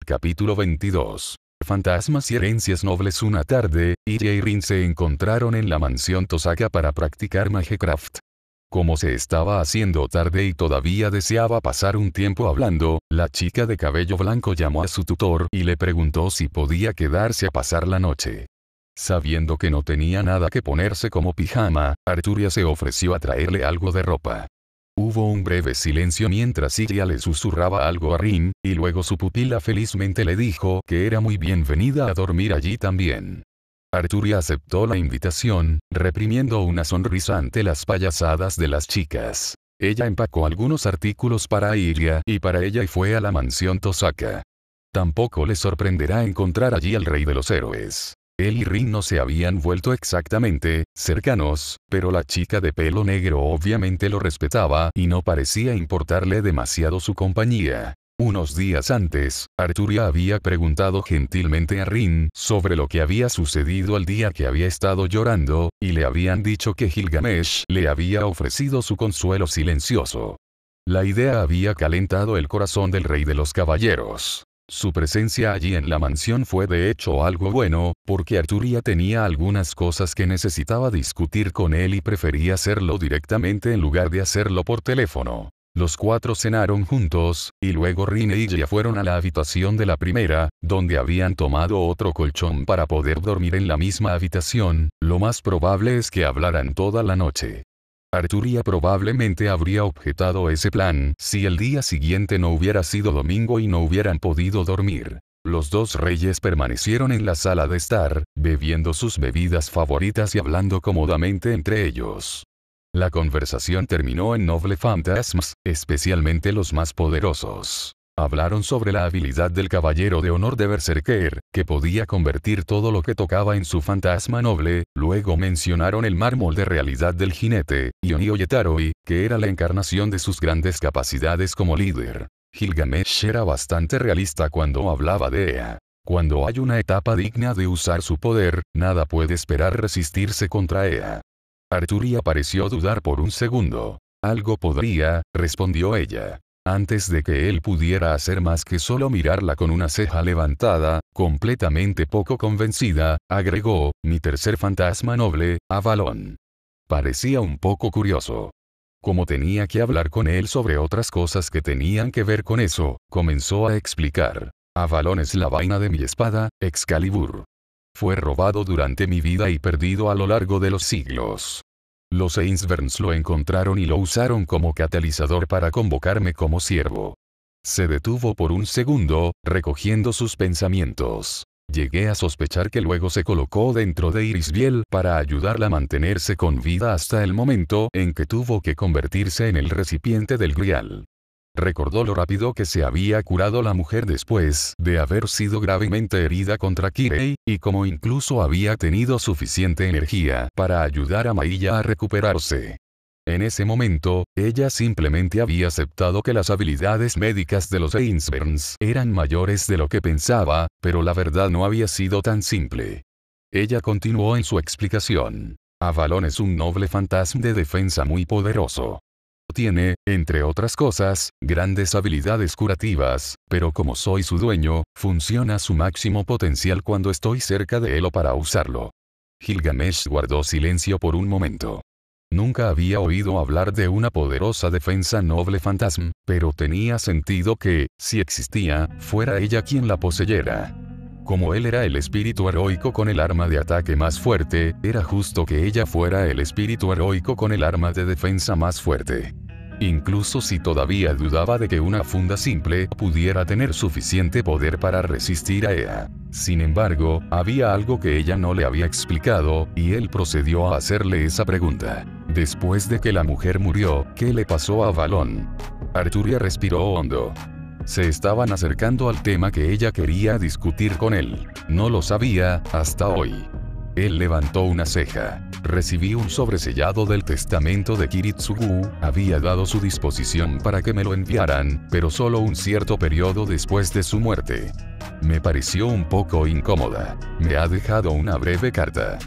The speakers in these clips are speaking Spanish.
Capítulo 22. Fantasmas y herencias nobles. Una tarde, Illa y Rin se encontraron en la mansión Tosaka para practicar Magecraft. Como se estaba haciendo tarde y todavía deseaba pasar un tiempo hablando, la chica de cabello blanco llamó a su tutor y le preguntó si podía quedarse a pasar la noche. Sabiendo que no tenía nada que ponerse como pijama, Arturia se ofreció a traerle algo de ropa. Hubo un breve silencio mientras Illa le susurraba algo a Rin, y luego su pupila felizmente le dijo que era muy bienvenida a dormir allí también. Arturia aceptó la invitación, reprimiendo una sonrisa ante las payasadas de las chicas. Ella empacó algunos artículos para Illa y para ella y fue a la mansión Tosaka. Tampoco le sorprenderá encontrar allí al rey de los héroes. Él y Rin no se habían vuelto exactamente cercanos, pero la chica de pelo negro obviamente lo respetaba y no parecía importarle demasiado su compañía. Unos días antes, Arturia había preguntado gentilmente a Rin sobre lo que había sucedido el día que había estado llorando, y le habían dicho que Gilgamesh le había ofrecido su consuelo silencioso. La idea había calentado el corazón del rey de los caballeros. Su presencia allí en la mansión fue de hecho algo bueno, porque Arturia tenía algunas cosas que necesitaba discutir con él y prefería hacerlo directamente en lugar de hacerlo por teléfono. Los cuatro cenaron juntos, y luego Rin e Illa fueron a la habitación de la primera, donde habían tomado otro colchón para poder dormir en la misma habitación. Lo más probable es que hablaran toda la noche. Arturia probablemente habría objetado ese plan si el día siguiente no hubiera sido domingo y no hubieran podido dormir. Los dos reyes permanecieron en la sala de estar, bebiendo sus bebidas favoritas y hablando cómodamente entre ellos. La conversación terminó en noble fantasmas, especialmente los más poderosos. Hablaron sobre la habilidad del caballero de honor de Berserker, que podía convertir todo lo que tocaba en su fantasma noble. Luego mencionaron el mármol de realidad del jinete, Yonio Yetaroi, que era la encarnación de sus grandes capacidades como líder. Gilgamesh era bastante realista cuando hablaba de Ea. Cuando hay una etapa digna de usar su poder, nada puede esperar resistirse contra Ea. Arturia pareció dudar por un segundo. Algo podría, respondió ella. Antes de que él pudiera hacer más que solo mirarla con una ceja levantada, completamente poco convencida, agregó, mi tercer fantasma noble, Avalon. Parecía un poco curioso. Como tenía que hablar con él sobre otras cosas que tenían que ver con eso, comenzó a explicar. Avalon es la vaina de mi espada, Excalibur. Fue robado durante mi vida y perdido a lo largo de los siglos. Los Ainsburns lo encontraron y lo usaron como catalizador para convocarme como siervo. Se detuvo por un segundo, recogiendo sus pensamientos. Llegué a sospechar que luego se colocó dentro de Irisbiel para ayudarla a mantenerse con vida hasta el momento en que tuvo que convertirse en el recipiente del Grial. Recordó lo rápido que se había curado la mujer después de haber sido gravemente herida contra Kirei, y como incluso había tenido suficiente energía para ayudar a Mailla a recuperarse. En ese momento, ella simplemente había aceptado que las habilidades médicas de los Ainsburns eran mayores de lo que pensaba, pero la verdad no había sido tan simple. Ella continuó en su explicación. Avalon es un noble fantasma de defensa muy poderoso. Tiene, entre otras cosas, grandes habilidades curativas, pero como soy su dueño, funciona a su máximo potencial cuando estoy cerca de él o para usarlo. Gilgamesh guardó silencio por un momento. Nunca había oído hablar de una poderosa defensa noble fantasma, pero tenía sentido que, si existía, fuera ella quien la poseyera. Como él era el espíritu heroico con el arma de ataque más fuerte, era justo que ella fuera el espíritu heroico con el arma de defensa más fuerte. Incluso si todavía dudaba de que una funda simple pudiera tener suficiente poder para resistir a Ea. Sin embargo, había algo que ella no le había explicado, y él procedió a hacerle esa pregunta. Después de que la mujer murió, ¿qué le pasó a Avalon? Arturia respiró hondo. Se estaban acercando al tema que ella quería discutir con él. No lo sabía, hasta hoy. Él levantó una ceja. Recibí un sobresellado del testamento de Kiritsugu, había dado su disposición para que me lo enviaran, pero solo un cierto periodo después de su muerte. Me pareció un poco incómoda. Me ha dejado una breve carta.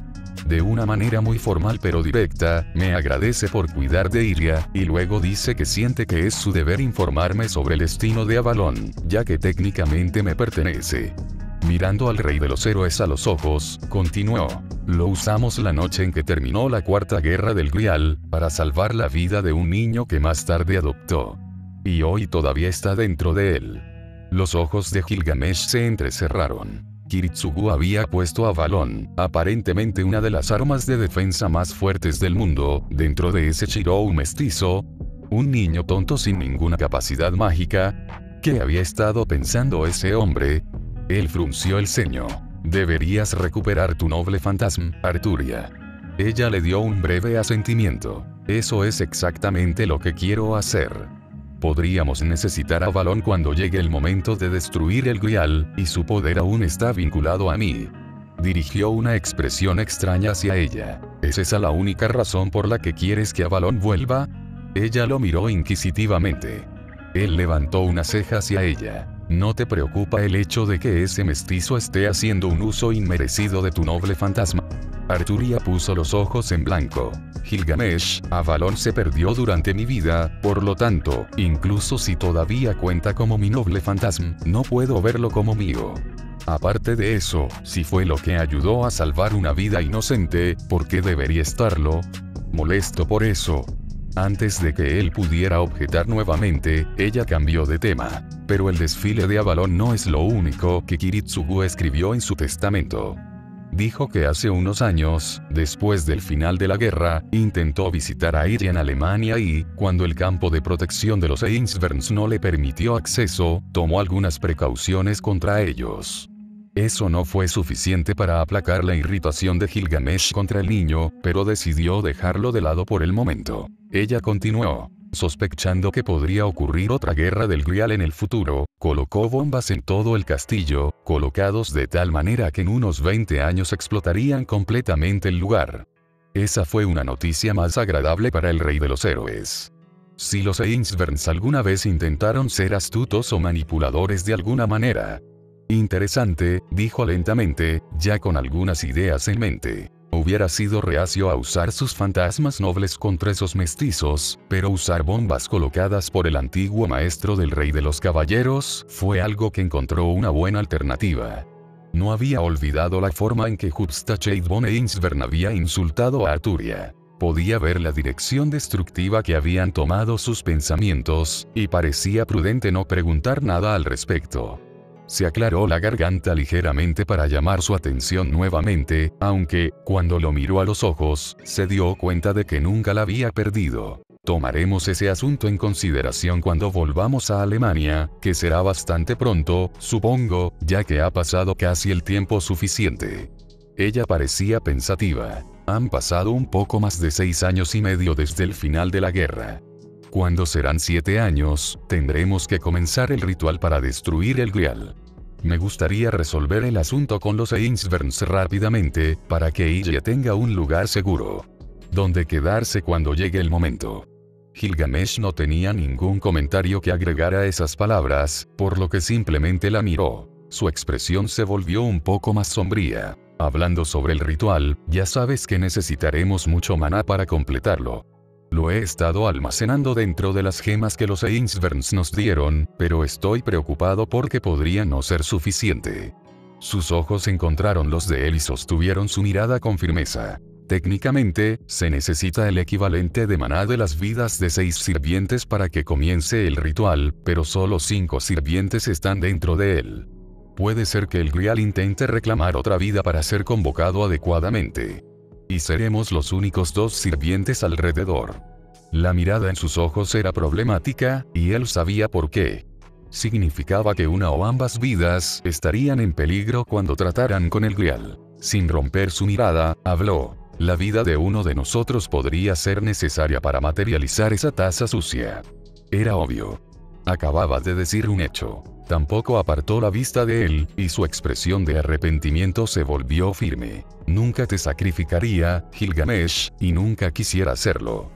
de una manera muy formal pero directa, me agradece por cuidar de Iria, y luego dice que siente que es su deber informarme sobre el destino de Avalon, ya que técnicamente me pertenece. Mirando al rey de los héroes a los ojos, continuó. Lo usamos la noche en que terminó la Cuarta Guerra del Grial, para salvar la vida de un niño que más tarde adoptó. Y hoy todavía está dentro de él. Los ojos de Gilgamesh se entrecerraron. Kiritsugu había puesto a Avalon, aparentemente una de las armas de defensa más fuertes del mundo, dentro de ese Shirou mestizo. Un niño tonto sin ninguna capacidad mágica. ¿Qué había estado pensando ese hombre? Él frunció el ceño. Deberías recuperar tu noble fantasma, Arturia. Ella le dio un breve asentimiento. Eso es exactamente lo que quiero hacer. Podríamos necesitar a Avalon cuando llegue el momento de destruir el Grial, y su poder aún está vinculado a mí. Dirigió una expresión extraña hacia ella. ¿Es esa la única razón por la que quieres que Avalon vuelva? Ella lo miró inquisitivamente. Él levantó una ceja hacia ella. ¿No te preocupa el hecho de que ese mestizo esté haciendo un uso inmerecido de tu noble fantasma? Arturia puso los ojos en blanco. Gilgamesh, Avalon se perdió durante mi vida, por lo tanto, incluso si todavía cuenta como mi noble fantasma, no puedo verlo como mío. Aparte de eso, si fue lo que ayudó a salvar una vida inocente, ¿por qué debería estarlo? Molesto por eso. Antes de que él pudiera objetar nuevamente, ella cambió de tema. Pero el desfile de Avalon no es lo único que Kiritsugu escribió en su testamento. Dijo que hace unos años, después del final de la guerra, intentó visitar a Iria en Alemania y, cuando el campo de protección de los Einsverns no le permitió acceso, tomó algunas precauciones contra ellos. Eso no fue suficiente para aplacar la irritación de Gilgamesh contra el niño, pero decidió dejarlo de lado por el momento. Ella continuó. Sospechando que podría ocurrir otra guerra del Grial en el futuro, colocó bombas en todo el castillo, colocados de tal manera que en unos 20 años explotarían completamente el lugar. Esa fue una noticia más agradable para el rey de los héroes. Si los Einsverns alguna vez intentaron ser astutos o manipuladores de alguna manera. Interesante, dijo lentamente, ya con algunas ideas en mente. Hubiera sido reacio a usar sus fantasmas nobles contra esos mestizos, pero usar bombas colocadas por el antiguo maestro del rey de los caballeros fue algo que encontró una buena alternativa. No había olvidado la forma en que Hupstacheit von Einsvern había insultado a Arturia. Podía ver la dirección destructiva que habían tomado sus pensamientos, y parecía prudente no preguntar nada al respecto. Se aclaró la garganta ligeramente para llamar su atención nuevamente, aunque, cuando lo miró a los ojos, se dio cuenta de que nunca la había perdido. Tomaremos ese asunto en consideración cuando volvamos a Alemania, que será bastante pronto, supongo, ya que ha pasado casi el tiempo suficiente. Ella parecía pensativa. Han pasado un poco más de 6 años y medio desde el final de la guerra. Cuando serán 7 años, tendremos que comenzar el ritual para destruir el Grial. Me gustaría resolver el asunto con los Einsverns rápidamente, para que ella tenga un lugar seguro donde quedarse cuando llegue el momento. Gilgamesh no tenía ningún comentario que agregar a esas palabras, por lo que simplemente la miró. Su expresión se volvió un poco más sombría. Hablando sobre el ritual, ya sabes que necesitaremos mucho maná para completarlo. Lo he estado almacenando dentro de las gemas que los Einsverns nos dieron, pero estoy preocupado porque podría no ser suficiente. Sus ojos encontraron los de él y sostuvieron su mirada con firmeza. Técnicamente, se necesita el equivalente de maná de las vidas de 6 sirvientes para que comience el ritual, pero solo 5 sirvientes están dentro de él. Puede ser que el Grial intente reclamar otra vida para ser convocado adecuadamente. Y seremos los únicos 2 sirvientes alrededor. La mirada en sus ojos era problemática, y él sabía por qué. Significaba que una o ambas vidas estarían en peligro cuando trataran con el Grial. Sin romper su mirada, habló. La vida de uno de nosotros podría ser necesaria para materializar esa taza sucia. Era obvio. Acababa de decir un hecho. Tampoco apartó la vista de él, y su expresión de arrepentimiento se volvió firme. Nunca te sacrificaría, Gilgamesh, y nunca quisiera hacerlo.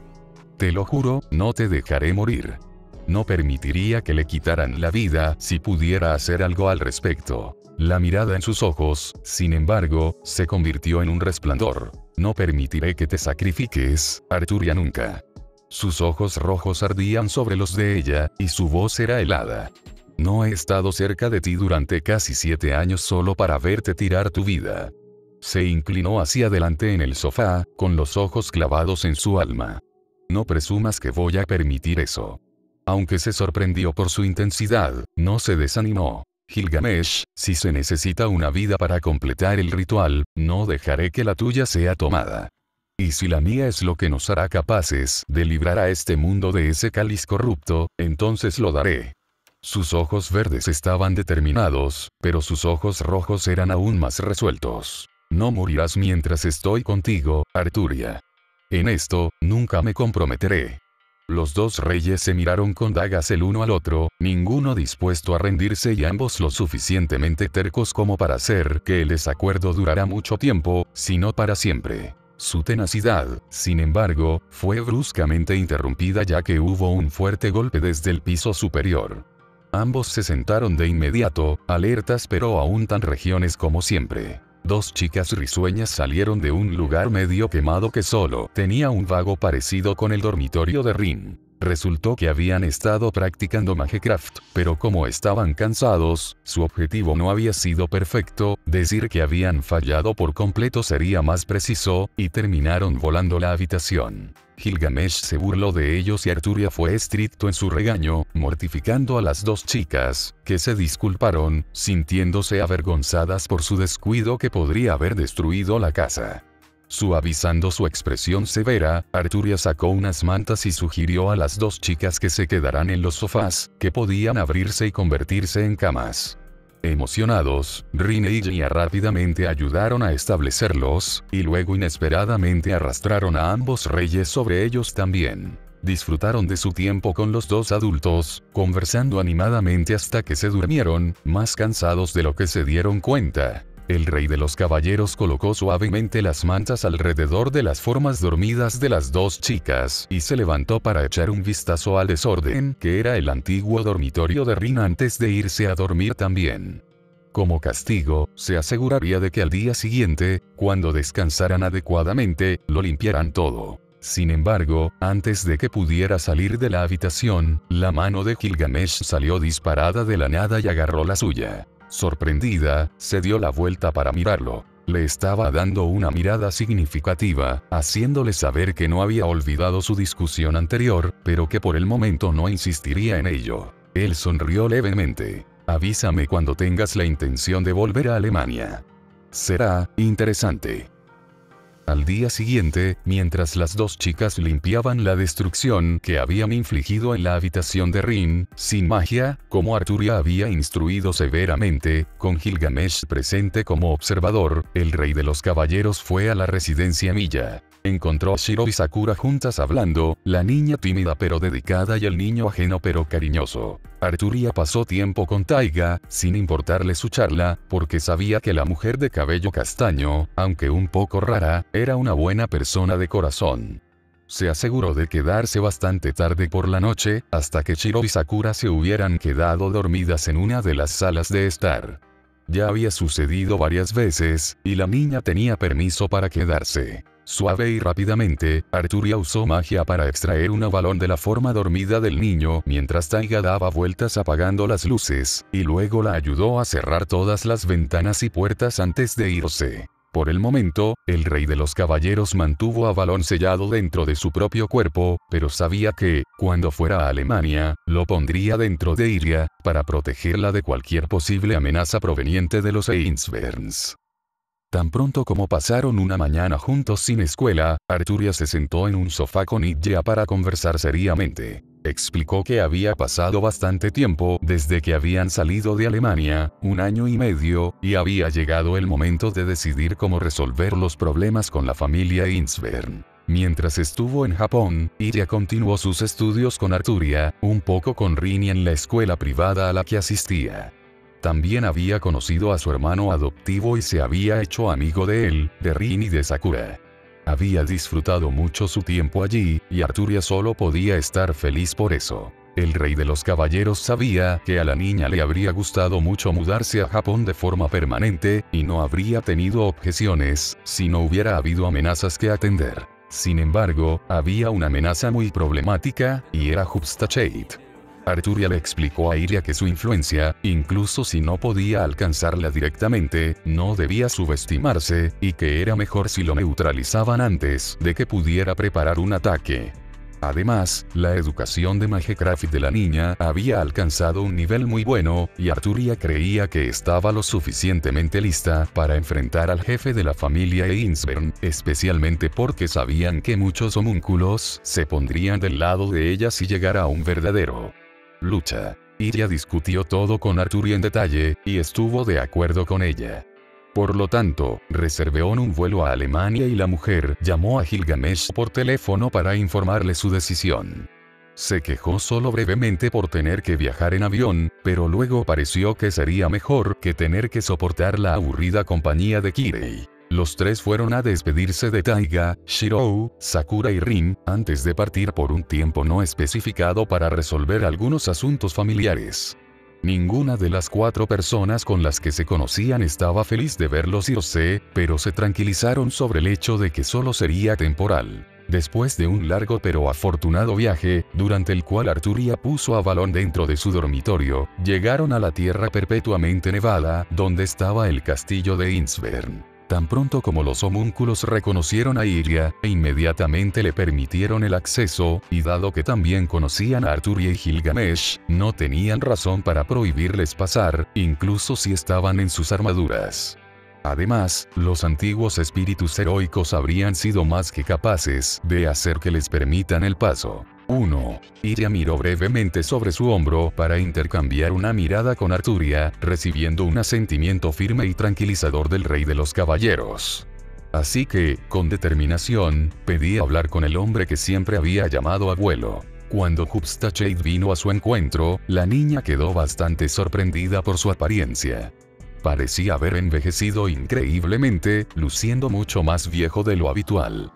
Te lo juro, no te dejaré morir. No permitiría que le quitaran la vida si pudiera hacer algo al respecto. La mirada en sus ojos, sin embargo, se convirtió en un resplandor. No permitiré que te sacrifiques, Arturia, nunca. Sus ojos rojos ardían sobre los de ella, y su voz era helada. No he estado cerca de ti durante casi 7 años solo para verte tirar tu vida. Se inclinó hacia adelante en el sofá, con los ojos clavados en su alma. No presumas que voy a permitir eso. Aunque se sorprendió por su intensidad, no se desanimó. Gilgamesh, si se necesita una vida para completar el ritual, no dejaré que la tuya sea tomada. Y si la mía es lo que nos hará capaces de librar a este mundo de ese cáliz corrupto, entonces lo daré. Sus ojos verdes estaban determinados, pero sus ojos rojos eran aún más resueltos. No morirás mientras estoy contigo, Arturia. En esto, nunca me comprometeré. Los dos reyes se miraron con dagas el uno al otro, ninguno dispuesto a rendirse y ambos lo suficientemente tercos como para hacer que el desacuerdo durara mucho tiempo, sino para siempre. Su tenacidad, sin embargo, fue bruscamente interrumpida ya que hubo un fuerte golpe desde el piso superior. Ambos se sentaron de inmediato, alertas pero aún tan regiones como siempre. Dos chicas risueñas salieron de un lugar medio quemado que solo tenía un vago parecido con el dormitorio de Rin. Resultó que habían estado practicando Magecraft, pero como estaban cansados, su objetivo no había sido perfecto, decir que habían fallado por completo sería más preciso, y terminaron volando la habitación. Gilgamesh se burló de ellos y Arturia fue estricto en su regaño, mortificando a las dos chicas, que se disculparon, sintiéndose avergonzadas por su descuido que podría haber destruido la casa. Suavizando su expresión severa, Arturia sacó unas mantas y sugirió a las dos chicas que se quedaran en los sofás, que podían abrirse y convertirse en camas. Emocionados, Rin y Ylja rápidamente ayudaron a establecerlos, y luego inesperadamente arrastraron a ambos reyes sobre ellos también. Disfrutaron de su tiempo con los dos adultos, conversando animadamente hasta que se durmieron, más cansados de lo que se dieron cuenta. El rey de los caballeros colocó suavemente las mantas alrededor de las formas dormidas de las dos chicas y se levantó para echar un vistazo al desorden que era el antiguo dormitorio de Rin antes de irse a dormir también. Como castigo, se aseguraría de que al día siguiente, cuando descansaran adecuadamente, lo limpiaran todo. Sin embargo, antes de que pudiera salir de la habitación, la mano de Gilgamesh salió disparada de la nada y agarró la suya. Sorprendida, se dio la vuelta para mirarlo. Le estaba dando una mirada significativa, haciéndole saber que no había olvidado su discusión anterior, pero que por el momento no insistiría en ello. Él sonrió levemente. Avísame cuando tengas la intención de volver a Alemania. Será interesante. Al día siguiente, mientras las dos chicas limpiaban la destrucción que habían infligido en la habitación de Rin, sin magia, como Arturia había instruido severamente, con Gilgamesh presente como observador, el rey de los caballeros fue a la residencia Milla. Encontró a Shiro y Sakura juntas hablando, la niña tímida pero dedicada y el niño ajeno pero cariñoso. Arturia pasó tiempo con Taiga, sin importarle su charla, porque sabía que la mujer de cabello castaño, aunque un poco rara, era una buena persona de corazón. Se aseguró de quedarse bastante tarde por la noche, hasta que Shiro y Sakura se hubieran quedado dormidas en una de las salas de estar. Ya había sucedido varias veces, y la niña tenía permiso para quedarse. Suave y rápidamente, Arturia usó magia para extraer un balón de la forma dormida del niño mientras Taiga daba vueltas apagando las luces, y luego la ayudó a cerrar todas las ventanas y puertas antes de irse. Por el momento, el rey de los caballeros mantuvo a Balón sellado dentro de su propio cuerpo, pero sabía que, cuando fuera a Alemania, lo pondría dentro de Ylja, para protegerla de cualquier posible amenaza proveniente de los Einsberns. Tan pronto como pasaron una mañana juntos sin escuela, Arturia se sentó en un sofá con Ylja para conversar seriamente. Explicó que había pasado bastante tiempo desde que habían salido de Alemania, 1 año y medio, y había llegado el momento de decidir cómo resolver los problemas con la familia Einsbern. Mientras estuvo en Japón, Ylja continuó sus estudios con Arturia, un poco con Rin y en la escuela privada a la que asistía. También había conocido a su hermano adoptivo y se había hecho amigo de él, de Rin y de Sakura. Había disfrutado mucho su tiempo allí, y Arturia solo podía estar feliz por eso. El rey de los caballeros sabía que a la niña le habría gustado mucho mudarse a Japón de forma permanente, y no habría tenido objeciones, si no hubiera habido amenazas que atender. Sin embargo, había una amenaza muy problemática, y era Hupstacheit. Arturia le explicó a Iria que su influencia, incluso si no podía alcanzarla directamente, no debía subestimarse, y que era mejor si lo neutralizaban antes de que pudiera preparar un ataque. Además, la educación de Magecraft de la niña había alcanzado un nivel muy bueno, y Arturia creía que estaba lo suficientemente lista para enfrentar al jefe de la familia Einsvern, especialmente porque sabían que muchos homúnculos se pondrían del lado de ella si llegara a un verdadero lucha. Iria discutió todo con Arturia en detalle, y estuvo de acuerdo con ella. Por lo tanto, reservó un vuelo a Alemania y la mujer llamó a Gilgamesh por teléfono para informarle su decisión. Se quejó solo brevemente por tener que viajar en avión, pero luego pareció que sería mejor que tener que soportar la aburrida compañía de Kirei. Los tres fueron a despedirse de Taiga, Shirou, Sakura y Rin, antes de partir por un tiempo no especificado para resolver algunos asuntos familiares. Ninguna de las 4 personas con las que se conocían estaba feliz de verlos irse, pero se tranquilizaron sobre el hecho de que solo sería temporal. Después de un largo pero afortunado viaje, durante el cual Arturia puso a Balón dentro de su dormitorio, llegaron a la tierra perpetuamente nevada, donde estaba el castillo de Einsvern. Tan pronto como los homúnculos reconocieron a Iria, inmediatamente le permitieron el acceso, y dado que también conocían a Arturia y Gilgamesh, no tenían razón para prohibirles pasar, incluso si estaban en sus armaduras. Además, los antiguos espíritus heroicos habrían sido más que capaces de hacer que les permitan el paso. 1. Iria miró brevemente sobre su hombro para intercambiar una mirada con Arturia, recibiendo un asentimiento firme y tranquilizador del rey de los caballeros. Así que, con determinación, pedí hablar con el hombre que siempre había llamado abuelo. Cuando Hupstacheit vino a su encuentro, la niña quedó bastante sorprendida por su apariencia. Parecía haber envejecido increíblemente, luciendo mucho más viejo de lo habitual.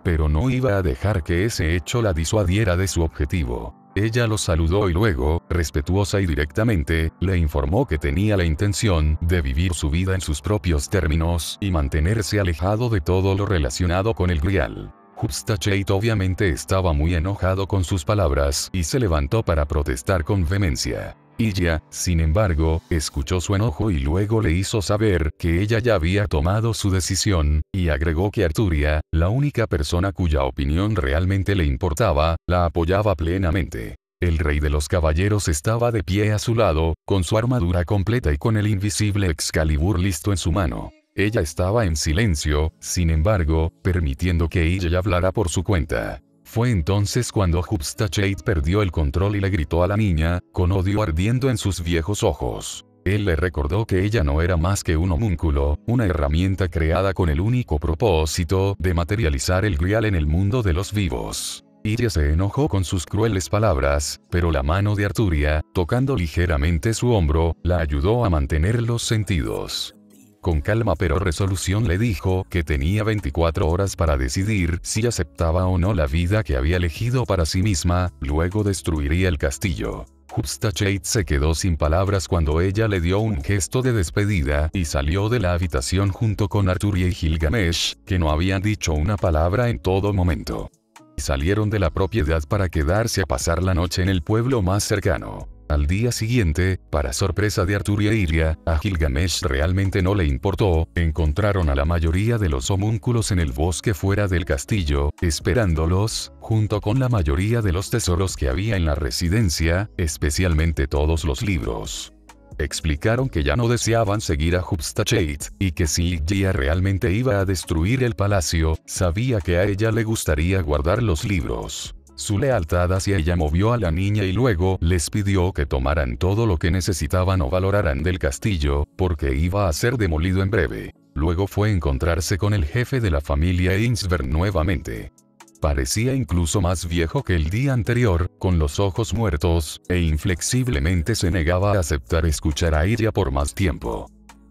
Pero no iba a dejar que ese hecho la disuadiera de su objetivo. Ella lo saludó y luego, respetuosa y directamente, le informó que tenía la intención de vivir su vida en sus propios términos y mantenerse alejado de todo lo relacionado con el Grial. Hupstacheit obviamente estaba muy enojado con sus palabras y se levantó para protestar con vehemencia. Iria, sin embargo, escuchó su enojo y luego le hizo saber que ella ya había tomado su decisión, y agregó que Arturia, la única persona cuya opinión realmente le importaba, la apoyaba plenamente. El rey de los caballeros estaba de pie a su lado, con su armadura completa y con el invisible Excalibur listo en su mano. Ella estaba en silencio, sin embargo, permitiendo que Iria hablara por su cuenta. Fue entonces cuando Hupstacheit perdió el control y le gritó a la niña, con odio ardiendo en sus viejos ojos. Él le recordó que ella no era más que un homúnculo, una herramienta creada con el único propósito de materializar el Grial en el mundo de los vivos. Iria se enojó con sus crueles palabras, pero la mano de Arturia, tocando ligeramente su hombro, la ayudó a mantener los sentidos. Con calma pero resolución le dijo que tenía 24 horas para decidir si aceptaba o no la vida que había elegido para sí misma, luego destruiría el castillo. Hupstacheit se quedó sin palabras cuando ella le dio un gesto de despedida y salió de la habitación junto con Arturia y Gilgamesh, que no habían dicho una palabra en todo momento. Salieron de la propiedad para quedarse a pasar la noche en el pueblo más cercano. Al día siguiente, para sorpresa de Arturia e Iria, a Gilgamesh realmente no le importó, encontraron a la mayoría de los homúnculos en el bosque fuera del castillo, esperándolos, junto con la mayoría de los tesoros que había en la residencia, especialmente todos los libros. Explicaron que ya no deseaban seguir a Hupstacheit, y que si Iria realmente iba a destruir el palacio, sabía que a ella le gustaría guardar los libros. Su lealtad hacia ella movió a la niña y luego les pidió que tomaran todo lo que necesitaban o valoraran del castillo, porque iba a ser demolido en breve. Luego fue a encontrarse con el jefe de la familia Einsvern nuevamente. Parecía incluso más viejo que el día anterior, con los ojos muertos, e inflexiblemente se negaba a aceptar escuchar a Iria por más tiempo.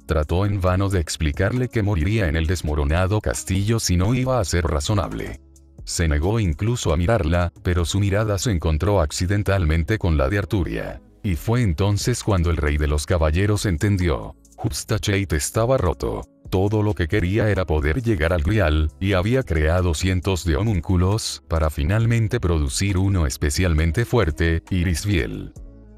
Trató en vano de explicarle que moriría en el desmoronado castillo si no iba a ser razonable. Se negó incluso a mirarla, pero su mirada se encontró accidentalmente con la de Arturia. Y fue entonces cuando el rey de los caballeros entendió. Hubstacheit estaba roto. Todo lo que quería era poder llegar al Grial, y había creado cientos de homúnculos, para finalmente producir uno especialmente fuerte, Irisbiel.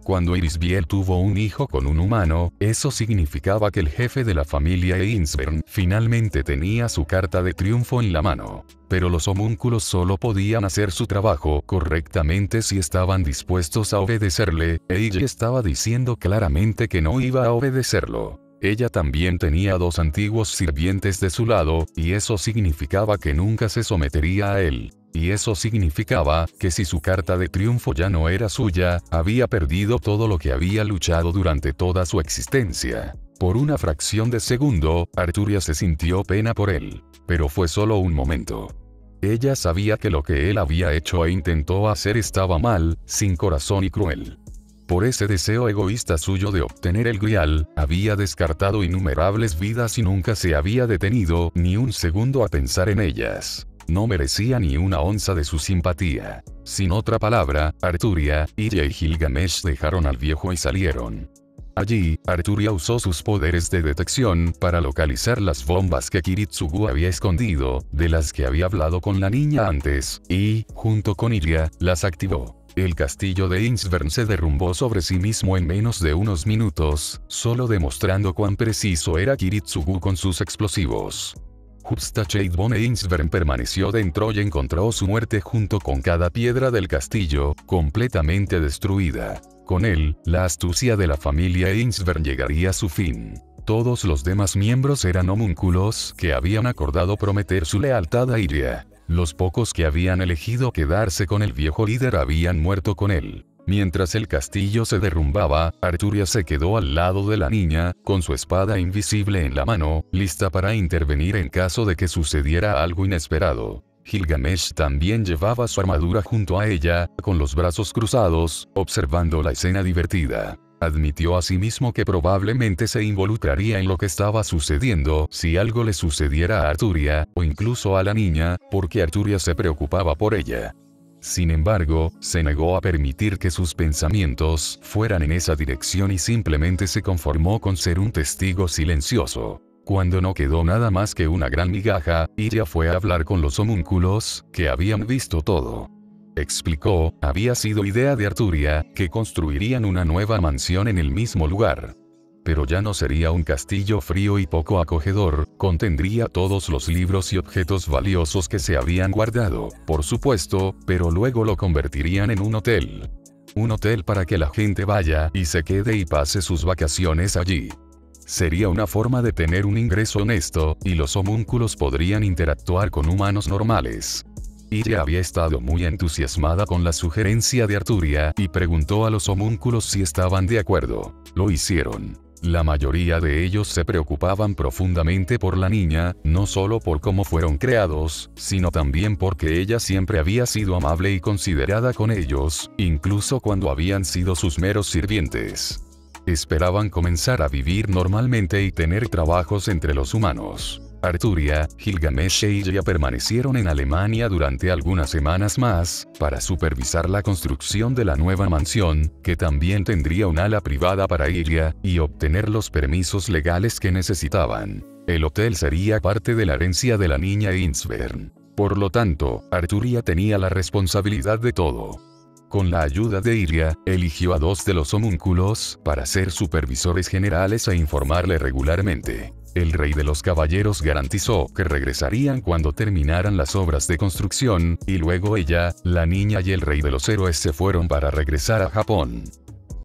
Cuando Irisbiel tuvo un hijo con un humano, eso significaba que el jefe de la familia Einsvern finalmente tenía su carta de triunfo en la mano. Pero los homúnculos solo podían hacer su trabajo correctamente si estaban dispuestos a obedecerle, e ella estaba diciendo claramente que no iba a obedecerlo. Ella también tenía 2 antiguos sirvientes de su lado, y eso significaba que nunca se sometería a él. Y eso significaba que si su carta de triunfo ya no era suya, había perdido todo lo que había luchado durante toda su existencia. Por una fracción de segundo, Arturia se sintió pena por él. Pero fue solo un momento. Ella sabía que lo que él había hecho e intentó hacer estaba mal, sin corazón y cruel. Por ese deseo egoísta suyo de obtener el Grial, había descartado innumerables vidas y nunca se había detenido ni un segundo a pensar en ellas. No merecía ni una onza de su simpatía. Sin otra palabra, Arturia, Ilya y Gilgamesh dejaron al viejo y salieron. Allí, Arturia usó sus poderes de detección para localizar las bombas que Kiritsugu había escondido, de las que había hablado con la niña antes, y, junto con Ilya, las activó. El castillo de Einsvern se derrumbó sobre sí mismo en menos de unos minutos, solo demostrando cuán preciso era Kiritsugu con sus explosivos. Hubstacheit von Einsvern permaneció dentro y encontró su muerte junto con cada piedra del castillo, completamente destruida. Con él, la astucia de la familia Einsvern llegaría a su fin. Todos los demás miembros eran homúnculos que habían acordado prometer su lealtad a Ilya. Los pocos que habían elegido quedarse con el viejo líder habían muerto con él. Mientras el castillo se derrumbaba, Arturia se quedó al lado de la niña, con su espada invisible en la mano, lista para intervenir en caso de que sucediera algo inesperado. Gilgamesh también llevaba su armadura junto a ella, con los brazos cruzados, observando la escena divertida. Admitió asimismo que probablemente se involucraría en lo que estaba sucediendo si algo le sucediera a Arturia, o incluso a la niña, porque Arturia se preocupaba por ella. Sin embargo, se negó a permitir que sus pensamientos fueran en esa dirección y simplemente se conformó con ser un testigo silencioso. Cuando no quedó nada más que una gran migaja, Ilya fue a hablar con los homúnculos, que habían visto todo. Explicó, había sido idea de Arturia, que construirían una nueva mansión en el mismo lugar. Pero ya no sería un castillo frío y poco acogedor, contendría todos los libros y objetos valiosos que se habían guardado, por supuesto, pero luego lo convertirían en un hotel. Un hotel para que la gente vaya y se quede y pase sus vacaciones allí. Sería una forma de tener un ingreso honesto, y los homúnculos podrían interactuar con humanos normales. Ilya había estado muy entusiasmada con la sugerencia de Arturia y preguntó a los homúnculos si estaban de acuerdo. Lo hicieron. La mayoría de ellos se preocupaban profundamente por la niña, no solo por cómo fueron creados, sino también porque ella siempre había sido amable y considerada con ellos, incluso cuando habían sido sus meros sirvientes. Esperaban comenzar a vivir normalmente y tener trabajos entre los humanos. Arturia, Gilgamesh e Ilya permanecieron en Alemania durante algunas semanas más, para supervisar la construcción de la nueva mansión, que también tendría un ala privada para Ilya, y obtener los permisos legales que necesitaban. El hotel sería parte de la herencia de la niña Einsvern. Por lo tanto, Arturia tenía la responsabilidad de todo. Con la ayuda de Ilya, eligió a 2 de los homúnculos para ser supervisores generales e informarle regularmente. El rey de los caballeros garantizó que regresarían cuando terminaran las obras de construcción, y luego ella, la niña y el rey de los héroes se fueron para regresar a Japón.